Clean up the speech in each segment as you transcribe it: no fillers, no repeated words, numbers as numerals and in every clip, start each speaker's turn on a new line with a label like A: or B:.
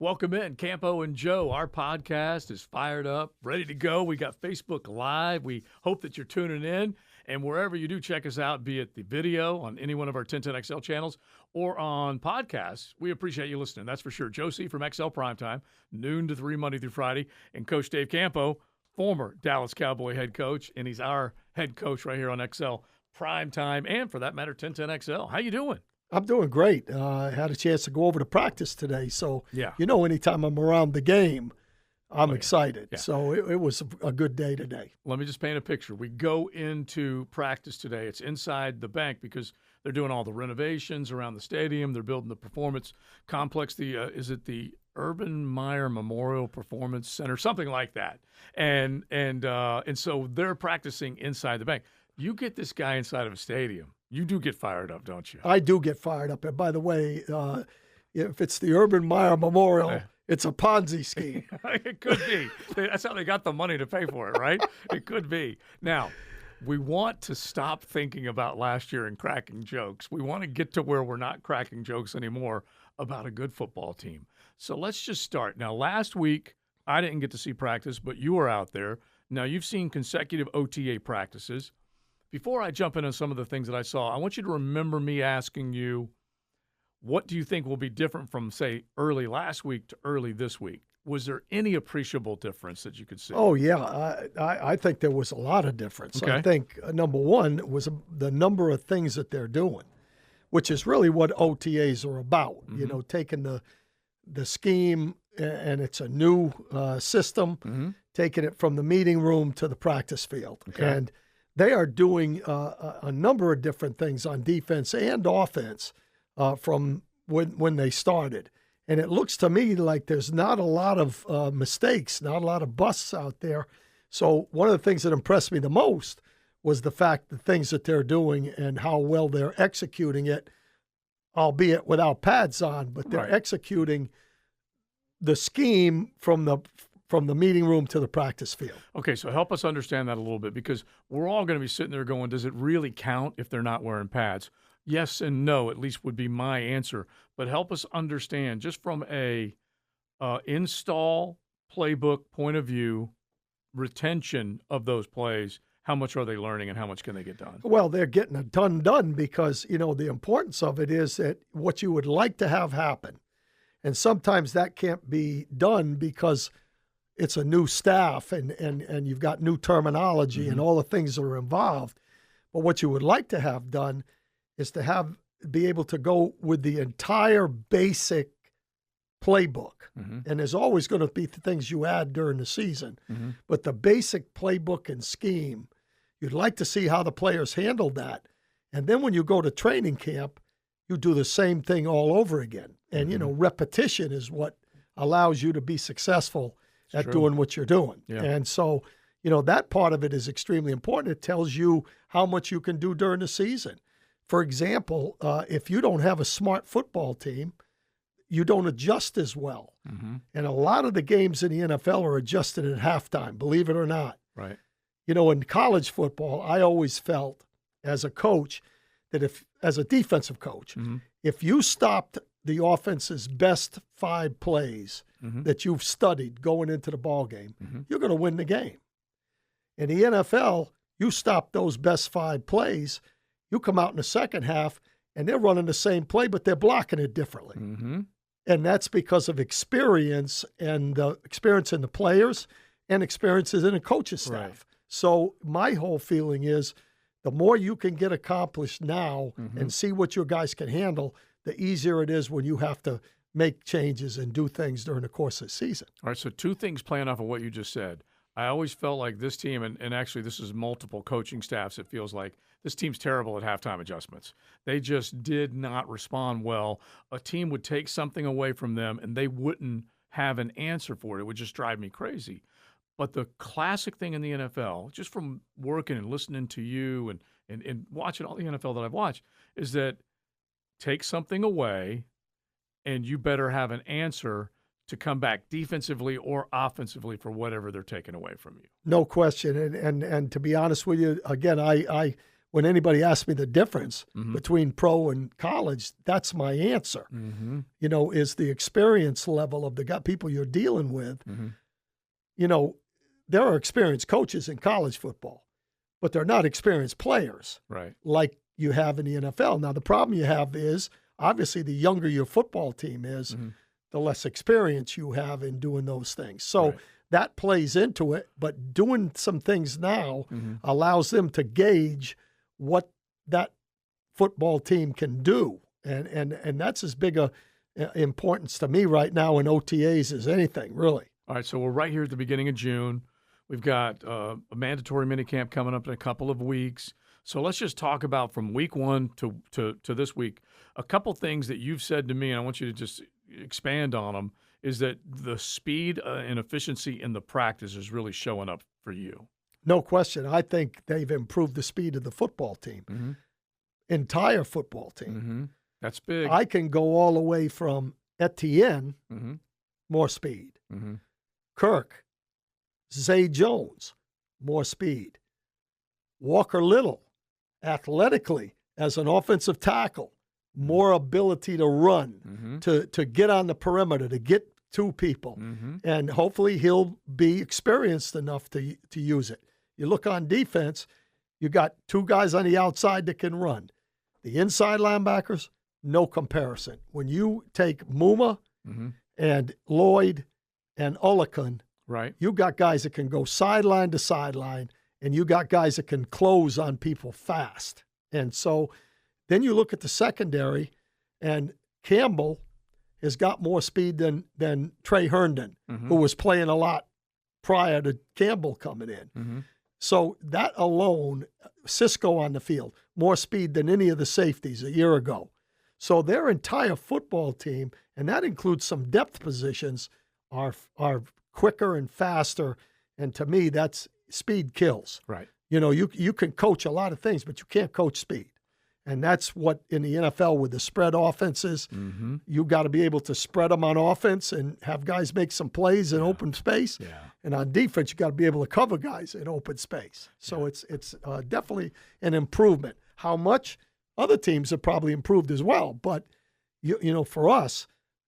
A: Welcome in, Campo and Joe. Our podcast is fired up, ready to go. We got Facebook Live. We hope that you're tuning in. And wherever you do, check us out, be it the video on any one of our 1010XL channels or on podcasts. We appreciate you listening, that's for sure. Joe C. from XL Primetime, noon to 3 Monday through Friday. And Coach Dave Campo, former Dallas Cowboy head coach, and he's our head coach right here on XL Primetime and, for that matter, 1010XL. How you doing?
B: I'm doing great. I had a chance to go over to practice today. So,
A: Yeah.
B: Anytime I'm around the game, I'm excited.
A: Yeah.
B: So it was a good day today.
A: Let me just paint a picture. We go into practice today. It's inside the bank because they're doing all the renovations around the stadium. They're building the performance complex. Is it the Urban Meyer Memorial Performance Center, something like that? And so they're practicing inside the bank. You get this guy inside of a stadium, you do get fired up, don't you?
B: I do get fired up. And by the way, if it's the Urban Meyer Memorial, it's a Ponzi scheme.
A: It could be. That's how they got the money to pay for it, right? It could be. Now, we want to stop thinking about last year and cracking jokes. We want to get to where we're not cracking jokes anymore about a good football team. So let's just start. Now, last week, I didn't get to see practice, but you were out there. Now, you've seen consecutive OTA practices. Before I jump into some of the things that I saw, I want you to remember me asking you, what do you think will be different from, say, early last week to early this week? Was there any appreciable difference that you could see?
B: Oh, yeah. I think there was a lot of difference.
A: Okay.
B: I think, number one, was the number of things that they're doing, which is really what OTAs are about, taking the scheme, and it's a new system, taking it from the meeting room to the practice field.
A: Okay.
B: And they are doing a number of different things on defense and offense from when they started. And it looks to me like there's not a lot of mistakes, not a lot of busts out there. So one of the things that impressed me the most was the fact, the things that they're doing and how well they're executing it, albeit without pads on, but they're executing the scheme from the meeting room to the practice field.
A: Okay, so help us understand that a little bit, because we're all going to be sitting there going, does it really count if they're not wearing pads? Yes and no, at least would be my answer. But help us understand, just from a install playbook point of view, retention of those plays, how much are they learning and how much can they get done?
B: Well, they're getting it done because, the importance of it is that what you would like to have happen, and sometimes that can't be done because it's a new staff and you've got new terminology and all the things that are involved. But what you would like to have done is to be able to go with the entire basic playbook. And there's always going to be things you add during the season. But the basic playbook and scheme, you'd like to see how the players handled that. And then when you go to training camp, you do the same thing all over again. And, repetition is what allows you to be successful at doing what you're doing.
A: Yeah.
B: And so, that part of it is extremely important. It tells you how much you can do during the season. For example, if you don't have a smart football team, you don't adjust as well. And a lot of the games in the NFL are adjusted at halftime, believe it or not.
A: Right.
B: In college football, I always felt as a coach that as a defensive coach, if you stopped the offense's best 5 plays that you've studied going into the ball game, you're going to win the game. In the NFL, you stop those best 5 plays, you come out in the second half, and they're running the same play, but they're blocking it differently. And that's because of experience, and experience in the players and experiences in the coaching staff.
A: Right.
B: So my whole feeling is the more you can get accomplished now and see what your guys can handle, the easier it is when you have to make changes and do things during the course of the season.
A: All right, so 2 things playing off of what you just said. I always felt like this team, and actually this is multiple coaching staffs, it feels like this team's terrible at halftime adjustments. They just did not respond well. A team would take something away from them, and they wouldn't have an answer for it. It would just drive me crazy. But the classic thing in the NFL, just from working and listening to you and watching all the NFL that I've watched, is that take something away, and you better have an answer to come back defensively or offensively for whatever they're taking away from you.
B: No question. And to be honest with you, again, when anybody asks me the difference
A: Mm-hmm.
B: between pro and college, that's my answer.
A: Mm-hmm.
B: Is the experience level of the people you're dealing with.
A: Mm-hmm.
B: There are experienced coaches in college football, but they're not experienced players
A: Right.
B: like you have in the NFL. Now, the problem you have is, obviously, the younger your football team is,
A: Mm-hmm.
B: the less experience you have in doing those things. So
A: Right.
B: that plays into it, but doing some things now
A: Mm-hmm.
B: allows them to gauge what that football team can do. And that's as big a importance to me right now in OTAs as anything, really.
A: All right, so we're right here at the beginning of June. We've got a mandatory minicamp coming up in a couple of weeks. So let's just talk about from week 1 to this week. A couple things that you've said to me, and I want you to just expand on them, is that the speed and efficiency in the practice is really showing up for you.
B: No question. I think they've improved the speed of the football team,
A: Mm-hmm.
B: entire football team.
A: Mm-hmm. That's big.
B: I can go all the way from Etienne,
A: Mm-hmm.
B: more speed.
A: Mm-hmm.
B: Kirk, Zay Jones, more speed. Walker Little, athletically, as an offensive tackle, more ability to run,
A: Mm-hmm.
B: to get on the perimeter, to get to people.
A: Mm-hmm.
B: And hopefully he'll be experienced enough to use it. You look on defense, you got 2 guys on the outside that can run. The inside linebackers, no comparison. When you take Muma
A: Mm-hmm.
B: and Lloyd and Olakan,
A: Right.
B: you got guys that can go sideline to sideline, and you got guys that can close on people fast. And so then you look at the secondary, and Campbell has got more speed than Trey Herndon,
A: Mm-hmm.
B: who was playing a lot prior to Campbell coming in.
A: Mm-hmm.
B: So that alone, Cisco on the field, more speed than any of the safeties a year ago. So their entire football team, and that includes some depth positions, are quicker and faster. And to me, that's speed kills.
A: Right.
B: You can coach a lot of things, but you can't coach speed. And that's what in the NFL with the spread offenses,
A: Mm-hmm.
B: you got to be able to spread them on offense and have guys make some plays in open space.
A: Yeah.
B: And on defense, you got to be able to cover guys in open space. So it's definitely an improvement. How much? Other teams have probably improved as well. But, for us,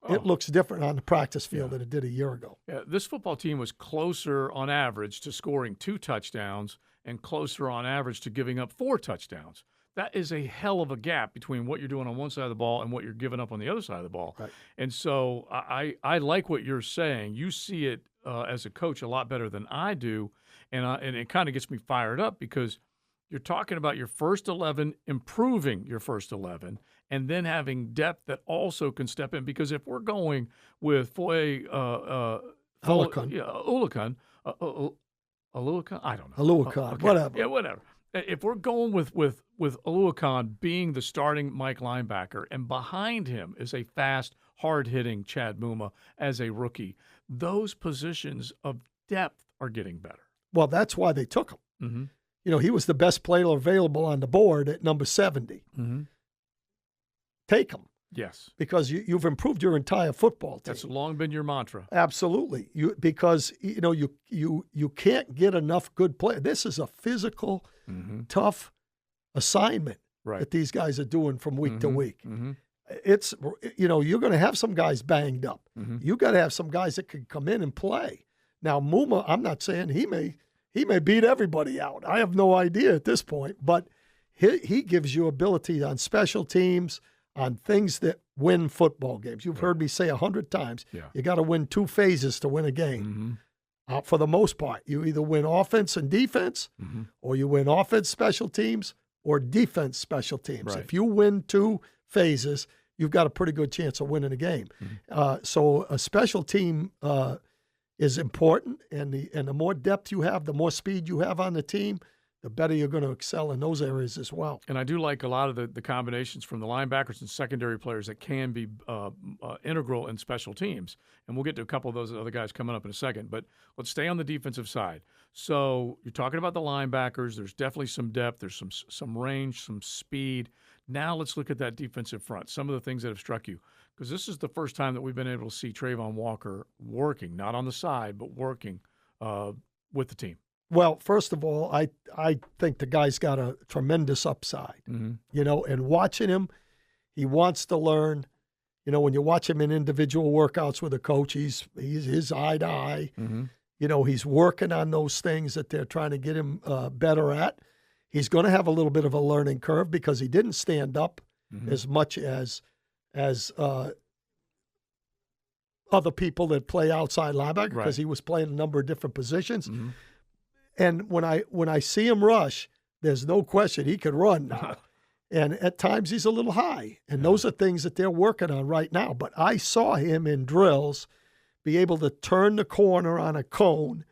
B: it looks different on the practice field than it did a year ago.
A: Yeah, this football team was closer on average to scoring 2 touchdowns and closer on average to giving up 4 touchdowns. That is a hell of a gap between what you're doing on one side of the ball and what you're giving up on the other side of the ball.
B: Right.
A: And so I like what you're saying. You see it as a coach a lot better than I do, and it kind of gets me fired up because you're talking about your first 11, improving your first 11, and then having depth that also can step in. Because if we're going with Oluokun, Oluokun, I don't know.
B: Oluokun,
A: Okay.
B: whatever.
A: Yeah, whatever. If we're going with Oluokun being the starting Mike linebacker, and behind him is a fast, hard-hitting Chad Muma as a rookie, those positions of depth are getting better.
B: Well, that's why they took him.
A: Mm-hmm.
B: He was the best player available on the board at number 70.
A: Mm-hmm.
B: Take him
A: Yes.
B: because you've improved your entire football team.
A: That's long been your mantra.
B: Absolutely. Because you can't get enough good play. This is a physical,
A: Mm-hmm.
B: tough assignment
A: Right.
B: that these guys are doing from week to week.
A: Mm-hmm.
B: It's you're going to have some guys banged up.
A: Mm-hmm.
B: You got to have some guys that can come in and play. Now Muma, I'm not saying he may beat everybody out. I have no idea at this point, but he gives you ability on special teams, on things that win football games. You've heard me say 100 times,
A: Yeah.
B: you got to win 2 phases to win a game.
A: Mm-hmm.
B: For the most part, you either win offense and defense,
A: Mm-hmm.
B: or you win offense special teams or defense special teams.
A: Right.
B: If you win 2 phases, you've got a pretty good chance of winning a game.
A: Mm-hmm.
B: So a special team is important, and the more depth you have, the more speed you have on the team, the better you're going to excel in those areas as well.
A: And I do like a lot of the combinations from the linebackers and secondary players that can be integral in special teams. And we'll get to a couple of those other guys coming up in a second. But let's stay on the defensive side. So you're talking about the linebackers. There's definitely some depth. There's some range, some speed. Now let's look at that defensive front, some of the things that have struck you. Because this is the first time that we've been able to see Trayvon Walker working, not on the side, but working with the team.
B: Well, first of all, I think the guy's got a tremendous upside.
A: Mm-hmm.
B: And watching him, he wants to learn. When you watch him in individual workouts with a coach, he's eye to eye.
A: Mm-hmm.
B: He's working on those things that they're trying to get him better at. He's going to have a little bit of a learning curve because he didn't stand up as much as other people that play outside linebacker because he was playing a number of different positions.
A: Mm-hmm.
B: And when I see him rush, there's no question he can run now. And at times he's a little high. And those are things that they're working on right now. But I saw him in drills be able to turn the corner on a cone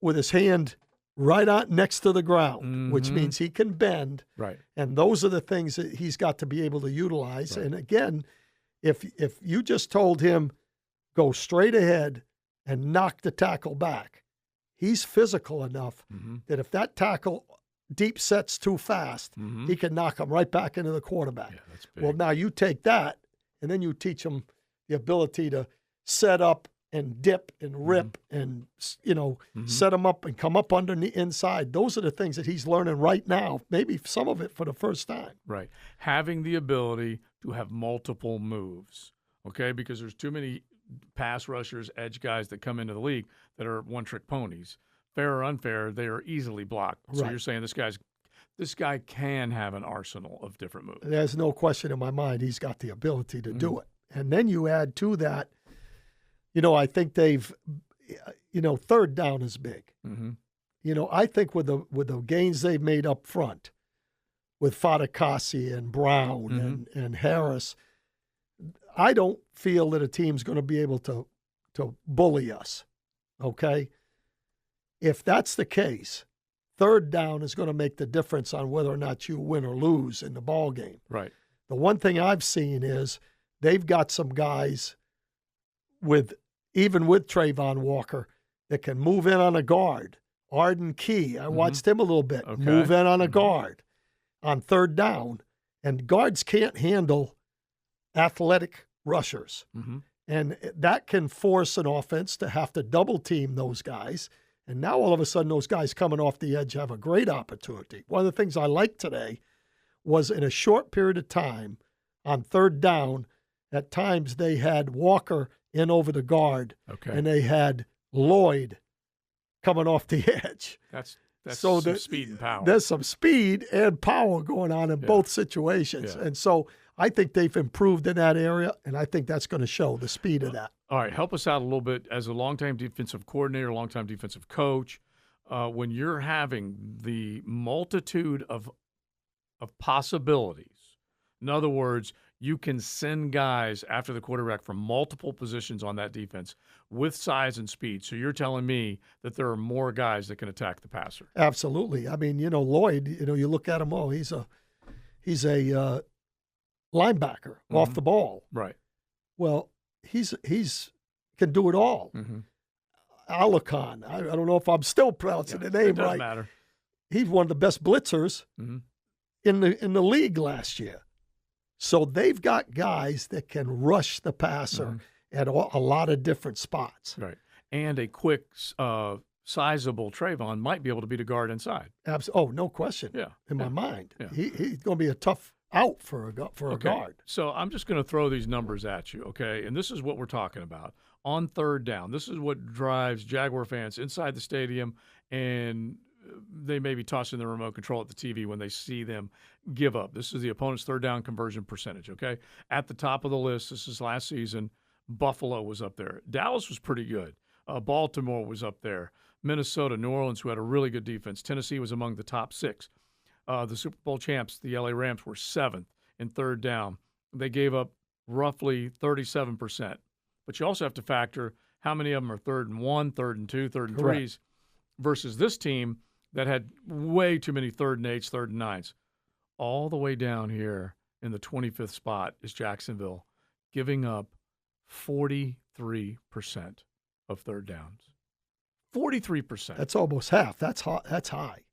B: with his hand right out next to the ground, which means he can bend.
A: Right.
B: And those are the things that he's got to be able to utilize. Right. And again, if you just told him, go straight ahead and knock the tackle back, he's physical enough that if that tackle deep sets too fast, he can knock him right back into the quarterback.
A: Yeah, that's big.
B: Well, now you take that, and then you teach him the ability to set up and dip and rip and, set him up and come up under the inside. Those are the things that he's learning right now, maybe some of it for the first time.
A: Right. Having the ability to have multiple moves, okay, because there's too many pass rushers, edge guys that come into the league that are one-trick ponies. Fair or unfair, they are easily blocked. So you're saying this guy can have an arsenal of different moves.
B: There's no question in my mind he's got the ability to do it. And then you add to that, I think they've, third down is big. I think with the gains they've made up front, with Fatukasi and Brown and Harris, I don't feel that a team's going to be able to bully us, okay? If that's the case, third down is going to make the difference on whether or not you win or lose in the ball game.
A: Right.
B: The one thing I've seen is they've got some guys even with Trayvon Walker that can move in on a guard. Arden Key, I watched him a little bit, move in on a guard on third down. And guards can't handle athletic rushers. And that can force an offense to have to double team those guys. And now all of a sudden those guys coming off the edge have a great opportunity. One of the things I liked today was in a short period of time on third down, at times they had Walker in over the guard and they had Lloyd coming off the edge.
A: That's so some speed and power.
B: There's some speed and power going on in both situations. And so I think they've improved in that area, and I think that's going to show the speed of that.
A: All right, help us out a little bit as a longtime defensive coordinator, longtime defensive coach. When you're having the multitude of possibilities, in other words, you can send guys after the quarterback from multiple positions on that defense with size and speed. So you're telling me that there are more guys that can attack the passer.
B: Absolutely. I mean, Lloyd, you look at him, he's a linebacker off the ball.
A: Right.
B: Well, he's can do it all. Alakan, I don't know if I'm still pronouncing the name
A: it doesn't
B: right.
A: Matter.
B: He's one of the best blitzers in the league last year. So they've got guys that can rush the passer at a lot of different spots.
A: Right. And a quick, sizable Trayvon might be able to be the guard inside.
B: Oh, no question.
A: Yeah.
B: In my mind.
A: Yeah.
B: He's going to be a tough out for a guard.
A: So I'm just going to throw these numbers at you, okay? And this is what we're talking about. On third down, this is what drives Jaguar fans inside the stadium, and they may be tossing the remote control at the TV when they see them give up. This is the opponent's third down conversion percentage, okay? At the top of the list, this is last season, Buffalo was up there. Dallas was pretty good. Baltimore was up there. Minnesota, New Orleans, who had a really good defense. Tennessee was among the top 6. The Super Bowl champs, the LA Rams, were 7th in third down. They gave up roughly 37%. But you also have to factor how many of them are 3rd and 1, 3rd and 2, 3rd and 3s, versus this team that had way too many 3rd and 8s, 3rd and 9s. All the way down here in the 25th spot is Jacksonville, giving up 43% of third downs. 43%.
B: That's almost half. That's high.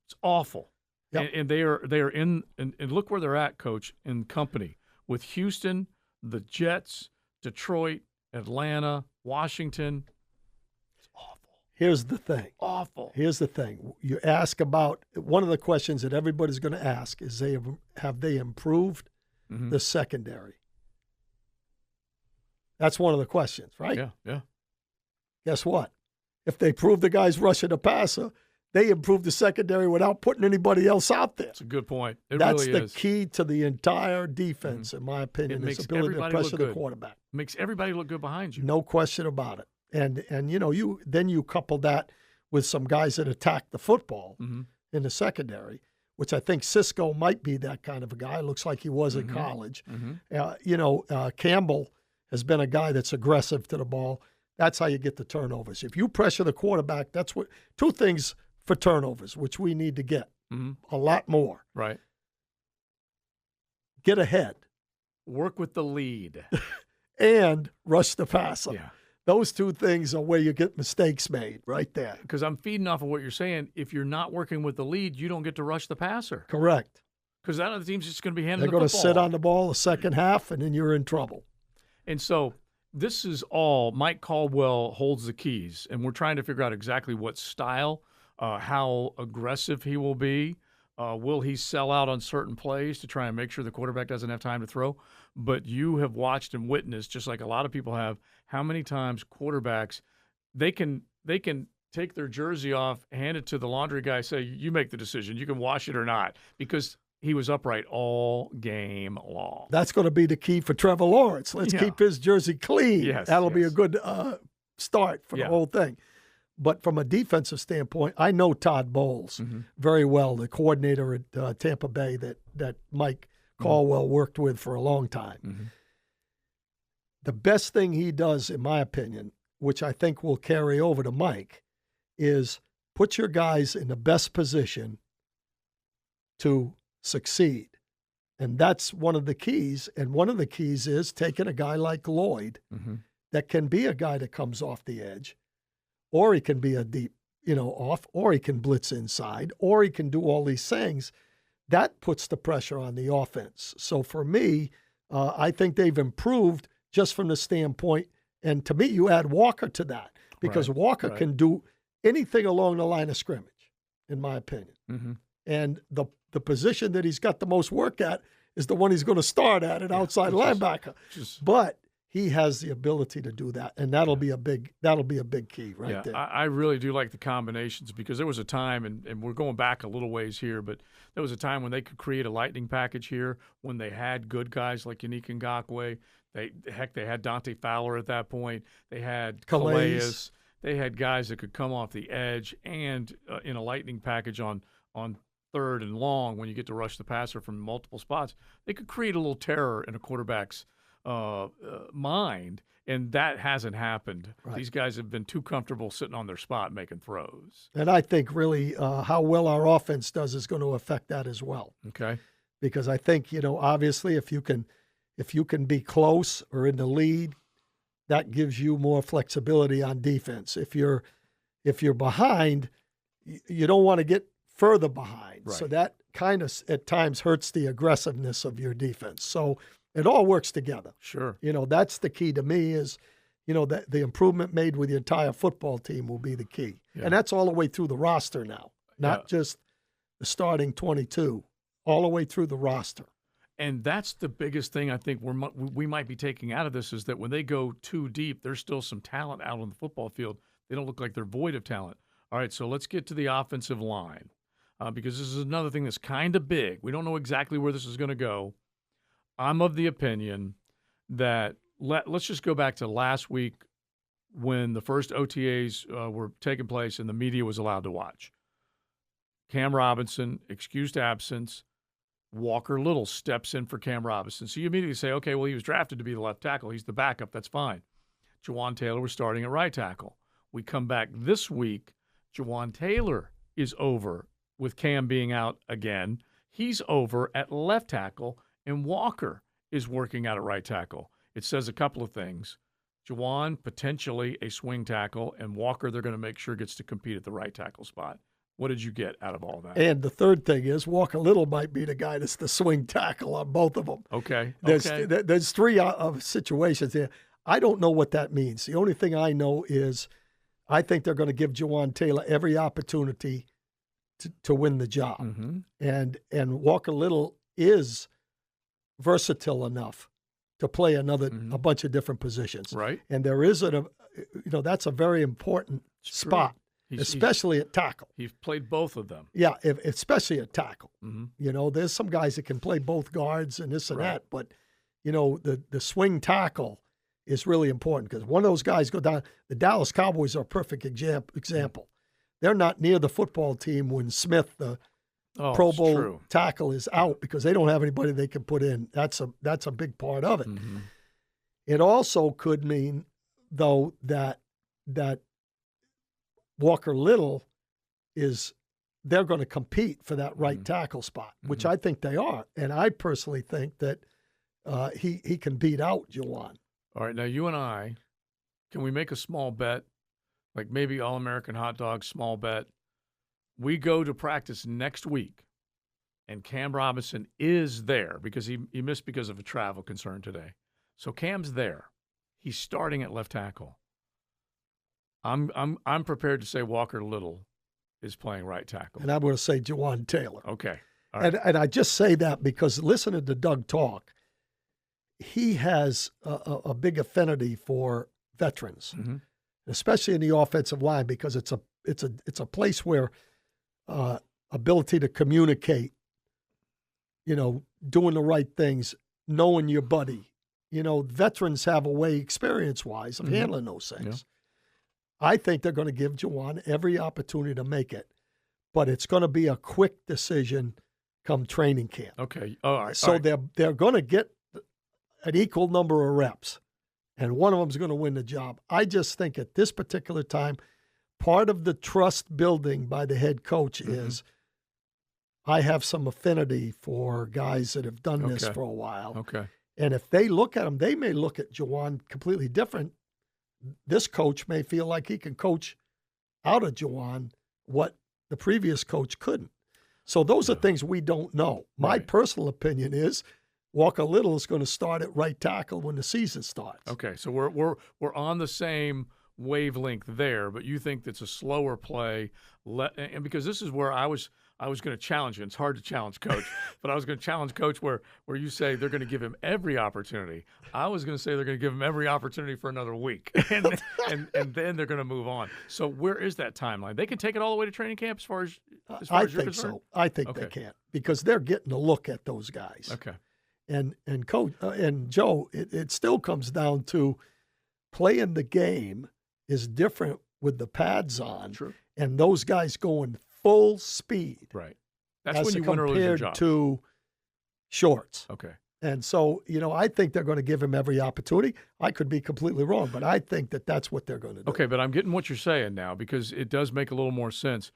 A: It's awful.
B: Yep.
A: And they are in and look where they're at, Coach, in company with Houston, the Jets, Detroit, Atlanta, Washington. It's awful.
B: Here's the thing.
A: Awful.
B: Here's the thing. You ask about one of the questions that everybody's going to ask is have they improved the secondary? That's one of the questions, right?
A: Yeah.
B: Guess what? If they prove the guy's rushing the passer, they improve the secondary without putting anybody else out there.
A: That's a good point.
B: That's
A: really
B: the
A: is.
B: key to the entire defense, in my opinion, is ability to pressure the quarterback.
A: Makes everybody look good behind you.
B: No question about it. And you couple that with some guys that attack the football in the secondary, which I think Cisco might be that kind of a guy. Looks like he was in college. Campbell has been a guy that's aggressive to the ball. That's how you get the turnovers. If you pressure the quarterback, that's what two things for turnovers, which we need to get a lot more.
A: Right.
B: Get ahead.
A: Work with the lead.
B: And rush the passer.
A: Yeah.
B: Those two things are where you get mistakes made right there.
A: Because I'm feeding off of what you're saying. If you're not working with the lead, you don't get to rush the passer.
B: Correct.
A: Because that other team's just going to be handling
B: the football. They're going to sit on the ball the second half, and then you're in trouble.
A: And so this is all Mike Caldwell holds the keys, and we're trying to figure out exactly what style, how aggressive he will be. Will he sell out on certain plays to try and make sure the quarterback doesn't have time to throw? But you have watched and witnessed, just like a lot of people have, how many times quarterbacks, they can take their jersey off, hand it to the laundry guy, say, you make the decision. You can wash it or not, because he was upright all game long.
B: That's going to be the key for Trevor Lawrence. Let's keep his jersey clean.
A: Yes,
B: That'll be a good start for the whole thing. But from a defensive standpoint, I know Todd Bowles very well, the coordinator at Tampa Bay that Mike Caldwell worked with for a long time. The best thing he does, in my opinion, which I think will carry over to Mike, is put your guys in the best position to succeed. And that's one of the keys. And one of the keys is taking a guy like Lloyd that can be a guy that comes off the edge, or he can be a deep, off, or he can blitz inside, or he can do all these things. That puts the pressure on the offense. So for me, I think they've improved just from the standpoint, and to me, you add Walker to that, because Walker can do anything along the line of scrimmage, in my opinion. And the position that he's got the most work at is the one he's going to start at outside linebacker. But he has the ability to do that, and that'll be a big key right there.
A: I really do like the combinations, because there was a time, and we're going back a little ways here, but there was a time when they could create a lightning package here when they had good guys like Yannick Ngakoue. They had Dante Fowler at that point. They had Calais. They had guys that could come off the edge and in a lightning package on third and long when you get to rush the passer from multiple spots. They could create a little terror in a quarterback's mind, and that hasn't happened. These guys have been too comfortable sitting on their spot making throws.
B: And I think really how well our offense does is going to affect that as well.
A: Okay.
B: Because I think, obviously if you can be close or in the lead, that gives you more flexibility on defense. If you're behind, you don't want to get further behind.
A: Right.
B: So that kind of at times hurts the aggressiveness of your defense. So it all works together.
A: Sure.
B: That's the key to me is, that the improvement made with the entire football team will be the key. Yeah. And that's all the way through the roster now, not just the starting 22, all the way through the roster.
A: And that's the biggest thing I think we might be taking out of this, is that when they go too deep, there's still some talent out on the football field. They don't look like they're void of talent. All right, so let's get to the offensive line, because this is another thing that's kind of big. We don't know exactly where this is going to go. I'm of the opinion that let's just go back to last week when the first OTAs were taking place and the media was allowed to watch. Cam Robinson, excused absence. Walker Little steps in for Cam Robinson. So you immediately say, okay, well, he was drafted to be the left tackle. He's the backup. That's fine. Jawan Taylor was starting at right tackle. We come back this week. Jawan Taylor is over with Cam being out again. He's over at left tackle, and Walker is working out at right tackle. It says a couple of things. Jawan, potentially a swing tackle, and Walker, they're going to make sure gets to compete at the right tackle spot. What did you get out of all that?
B: And the third thing is Walker Little might be the guy that's the swing tackle on both of them.
A: Okay.
B: There's three situations here. I don't know what that means. The only thing I know is I think they're going to give Jawan Taylor every opportunity to win the job.
A: Mm-hmm.
B: And Walker Little is versatile enough to play a bunch of different positions.
A: Right.
B: And there is that's a very important spot, especially at tackle.
A: He's played both of them.
B: Yeah, especially at tackle.
A: Mm-hmm.
B: There's some guys that can play both guards and this and that, but the swing tackle is really important because one of those guys go down. The Dallas Cowboys are a perfect example. They're not near the football team when Smith, the Pro Bowl tackle, is out because they don't have anybody they can put in. That's a big part of it.
A: Mm-hmm.
B: It also could mean, though, that Walker Little they're going to compete for that right tackle spot, which I think they are. And I personally think that he can beat out Jawan.
A: All right, now you and I, can we make a small bet, like maybe All-American hot dog, small bet? We go to practice next week, and Cam Robinson is there because he missed because of a travel concern today. So Cam's there. He's starting at left tackle. I'm prepared to say Walker Little is playing right tackle.
B: And I'm going to say Jawan Taylor.
A: Okay. All right.
B: And I just say that because listening to Doug talk, he has a big affinity for veterans, especially in the offensive line, because it's a place where ability to communicate, doing the right things, knowing your buddy. Veterans have a way, experience-wise, of handling those things. Yeah. I think they're going to give Jawan every opportunity to make it, but it's going to be a quick decision come training camp.
A: Okay. All right.
B: So they're going to get an equal number of reps, and one of them is going to win the job. I just think at this particular time, part of the trust building by the head coach is I have some affinity for guys that have done this for a while.
A: Okay.
B: And if they look at him, they may look at Jawan completely different. This coach may feel like he can coach out of Jawan what the previous coach couldn't. So those are things we don't know. My personal opinion is Walker Little is going to start at right tackle when the season starts.
A: Okay, so we're on the same wavelength there, but you think it's a slower play, and because this is where I was going to challenge you. It's hard to challenge Coach, but I was going to challenge Coach where you say they're going to give him every opportunity. I was going to say they're going to give him every opportunity for another week, and then they're going to move on. So where is that timeline? They can take it all the way to training camp as far as
B: I think so. I think they can because they're getting a look at those guys.
A: Okay.
B: And Coach and Joe, it still comes down to playing the game is different with the pads on.
A: True.
B: And those guys going full speed.
A: Right. That's when you win or lose your job.
B: Compared to shorts.
A: Okay.
B: And so, I think they're going to give him every opportunity. I could be completely wrong, but I think that's what they're going to do.
A: Okay, but I'm getting what you're saying now because it does make a little more sense.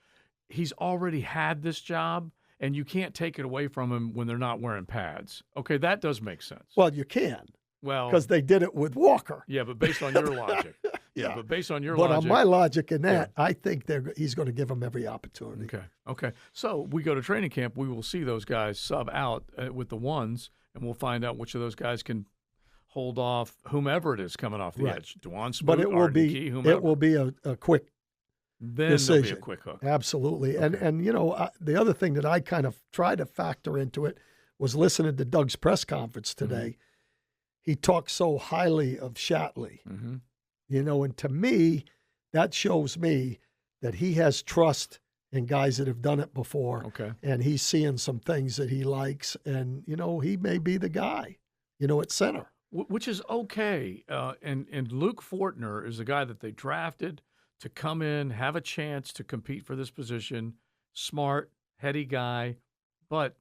A: He's already had this job, and you can't take it away from him when they're not wearing pads. Okay, that does make sense.
B: Well, you can.
A: Well,
B: because they did it with Walker.
A: Yeah, but based on your logic.
B: Yeah,
A: but based on your
B: logic.
A: But
B: on my logic in that, I think he's going to give them every opportunity.
A: Okay. So we go to training camp. We will see those guys sub out with the ones, and we'll find out which of those guys can hold off whomever it is coming off the edge. Dwan Smoot,
B: but it will be
A: Key, whomever.
B: It will be a quick
A: then
B: decision.
A: There'll be a quick hook.
B: Absolutely. Okay. And the other thing that I kind of tried to factor into it was listening to Doug's press conference today. He talked so highly of Shatley, and to me, that shows me that he has trust in guys that have done it before.
A: Okay.
B: And he's seeing some things that he likes, and, he may be the guy, at center.
A: Which is okay. And Luke Fortner is a guy that they drafted to come in, have a chance to compete for this position, smart, heady guy, but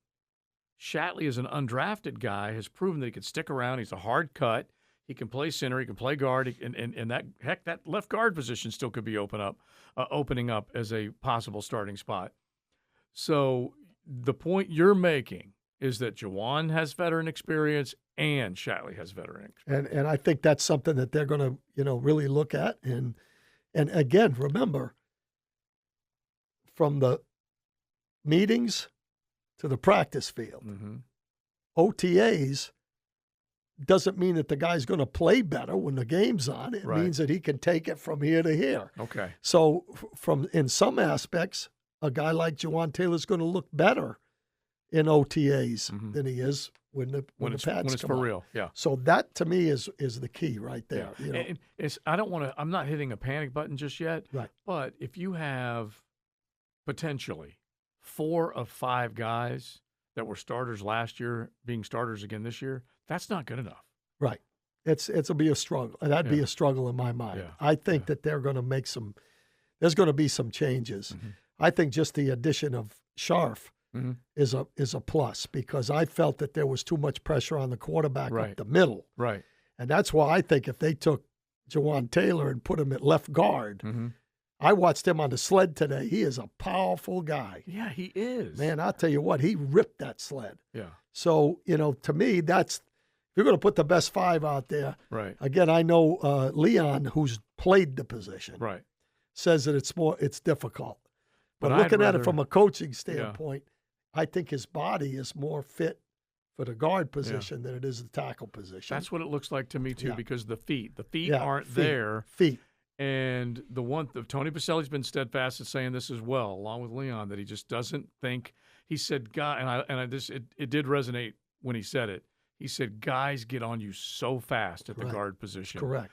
A: Shatley is an undrafted guy, has proven that he can stick around. He's a hard cut. He can play center. He can play guard. And that left guard position still could be opening up as a possible starting spot. So the point you're making is that Jawan has veteran experience and Shatley has veteran experience.
B: And I think that's something that they're going to, really look at. And again, remember, from the meetings to the practice field, OTAs doesn't mean that the guy's going to play better when the game's on. It
A: Right.
B: means that he can take it from here to here.
A: Okay.
B: So in some aspects, a guy like Jawan Taylor's going to look better in OTAs than he is when the pads
A: when it's
B: come
A: for
B: on.
A: real. Yeah.
B: So that to me is the key right there.
A: Yeah.
B: You know?
A: And I'm not hitting a panic button just yet.
B: Right.
A: But if you have potentially 4 of 5 guys that were starters last year being starters again this year, that's not good enough.
B: Right. It'll be a struggle. That'd be a struggle in my mind.
A: Yeah.
B: I think that they're going to make there's going to be some changes. I think just the addition of Scharf is a plus, because I felt that there was too much pressure on the quarterback up the middle.
A: Right.
B: And that's why I think if they took Jawan Taylor and put him at left guard, I watched him on the sled today. He is a powerful guy.
A: Yeah, he is.
B: Man, I'll tell you what, he ripped that sled.
A: Yeah.
B: So, to me, if you're going to put the best 5 out there,
A: Right.
B: again, I know Leon, who's played the position,
A: Right.
B: says that it's difficult. But
A: I'd
B: looking at
A: rather-
B: it from a coaching standpoint, I think his body is more fit for the guard position than it is the tackle position.
A: That's what it looks like to me too,
B: Yeah.
A: because the feet
B: Yeah,
A: aren't
B: feet.
A: there.
B: Feet.
A: And Tony Pacelli's been steadfast in saying this as well, along with Leon, that he just doesn't think. He said, "Guy," it did resonate when he said it. He said, "Guys get on you so fast at the guard position."
B: Correct.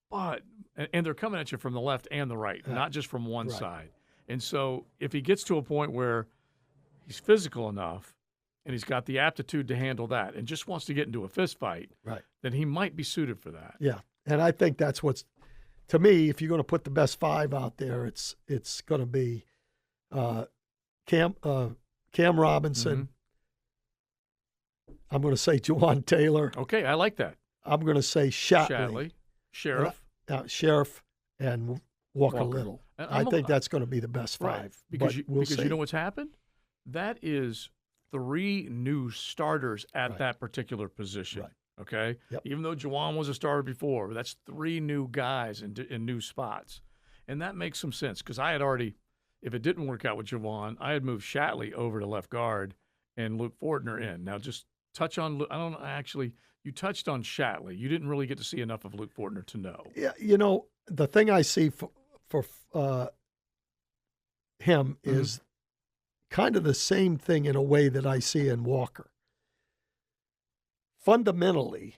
A: But and they're coming at you from the left and the right, not just from one side. And so if he gets to a point where he's physical enough and he's got the aptitude to handle that and just wants to get into a fist fight, then he might be suited for that.
B: Yeah. And I think that's what's, to me, if you're going to put the best 5 out there, it's going to be Cam Robinson. I'm going to say Jawan Taylor.
A: Okay, I like that.
B: I'm going to say Shatley.
A: Sheriff,
B: and Walker Little.
A: And
B: I think that's going to be the best 5.
A: right, because
B: we'll see.
A: you know what's happened? That is 3 new starters at that particular position.
B: Right.
A: Okay?
B: Yep.
A: Even though Jawan was a starter before, that's 3 new guys in new spots. And that makes some sense, because I had already, if it didn't work out with Jawan, I had moved Shatley over to left guard and Luke Fortner in. Now, just touch on, you touched on Shatley. You didn't really get to see enough of Luke Fortner to know.
B: Yeah, the thing I see for him is kind of the same thing in a way that I see in Walker. Fundamentally,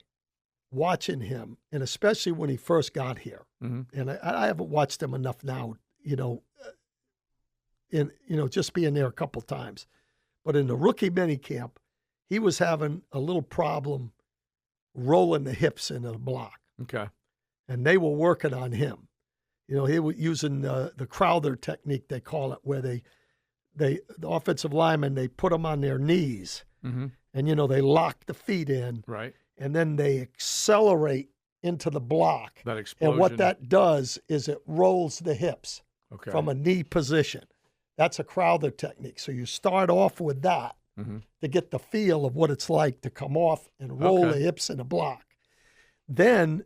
B: watching him, and especially when he first got here, and I haven't watched him enough now, just being there a couple times, but in the rookie minicamp, he was having a little problem rolling the hips into the block.
A: Okay.
B: And they were working on him. He was using the Crowther technique, they call it, where the offensive linemen, they put them on their knees, and, they lock the feet in.
A: Right.
B: And then they accelerate into the block.
A: That explosion.
B: And what that does is it rolls the hips from a knee position. That's a Crowther technique. So you start off with that to get the feel of what it's like to come off and roll the hips in a block. Then,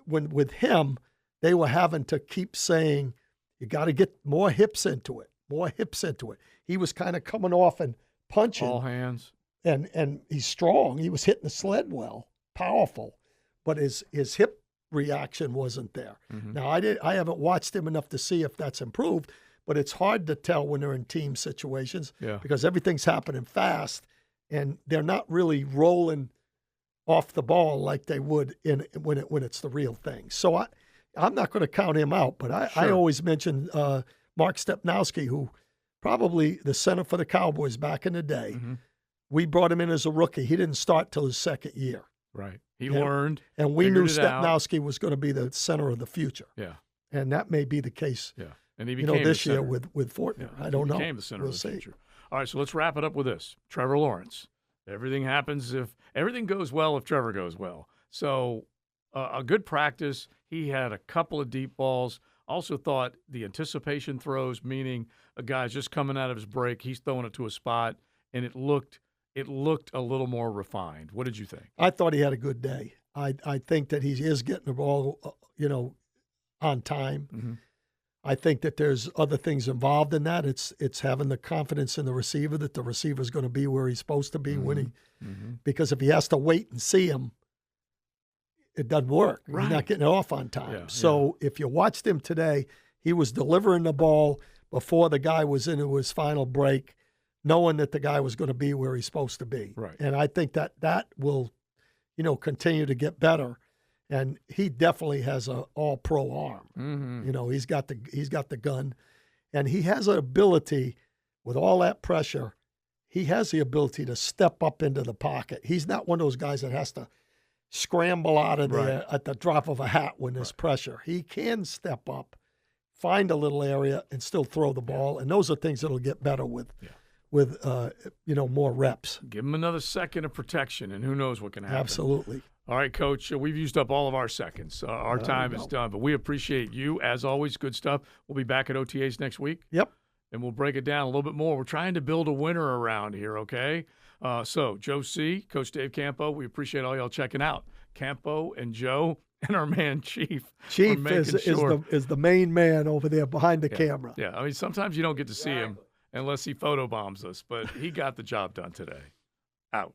B: with him, they were having to keep saying, you got to get more hips into it, more hips into it. He was kind of coming off and punching.
A: All hands.
B: And he's strong. He was hitting the sled well, powerful, but his hip reaction wasn't there. Now, I haven't watched him enough to see if that's improved, but it's hard to tell when they're in team situations because everything's happening fast, and they're not really rolling off the ball like they would when it's the real thing. So I'm not going to count him out, but I always mention Mark Stepnowski, who probably the center for the Cowboys back in the day. We brought him in as a rookie. He didn't start till his second year.
A: Right. He learned.
B: And we knew Stepnowski was going to be the center of the future.
A: Yeah.
B: And that may be the case.
A: Yeah. And he became
B: this
A: the
B: year
A: center.
B: with Fortner.
A: Yeah,
B: I don't know.
A: He became the center
B: we'll
A: of the
B: see.
A: future. All right, so let's wrap it up with this. Trevor Lawrence. Everything happens if everything goes well if Trevor goes well. So a good practice. He had a couple of deep balls. Also thought the anticipation throws, meaning a guy's just coming out of his break, he's throwing it to a spot, and it looked a little more refined. What did you think?
B: I thought he had a good day. I think that he is getting the ball, on time. I think that there's other things involved in that. It's having the confidence in the receiver that the receiver's going to be where he's supposed to be when he, because if he has to wait and see him, it doesn't work.
A: Right.
B: He's not getting it off on time.
A: Yeah,
B: So if you watched him today, he was delivering the ball before the guy was into his final break, knowing that the guy was going to be where he's supposed to be.
A: Right.
B: And I think that will, continue to get better. And he definitely has a all-pro arm.
A: Mm-hmm.
B: He's got the gun, and he has an ability with all that pressure. He has the ability to step up into the pocket. He's not one of those guys that has to scramble out of there at the drop of a hat when there's pressure. He can step up, find a little area, and still throw the ball. And those are things that'll get better with more reps.
A: Give him another second of protection, and who knows what can happen.
B: Absolutely.
A: All right, Coach, we've used up all of our seconds. Our time is done, but we appreciate you. As always, good stuff. We'll be back at OTAs next week.
B: Yep.
A: And we'll break it down a little bit more. We're trying to build a winner around here, okay? So, Joe C., Coach Dave Campo, we appreciate all y'all checking out. Campo and Joe and our man Chief.
B: Chief is the main man over there behind the camera.
A: Yeah, I mean, sometimes you don't get to see him unless he photobombs us, but he got the job done today. Out.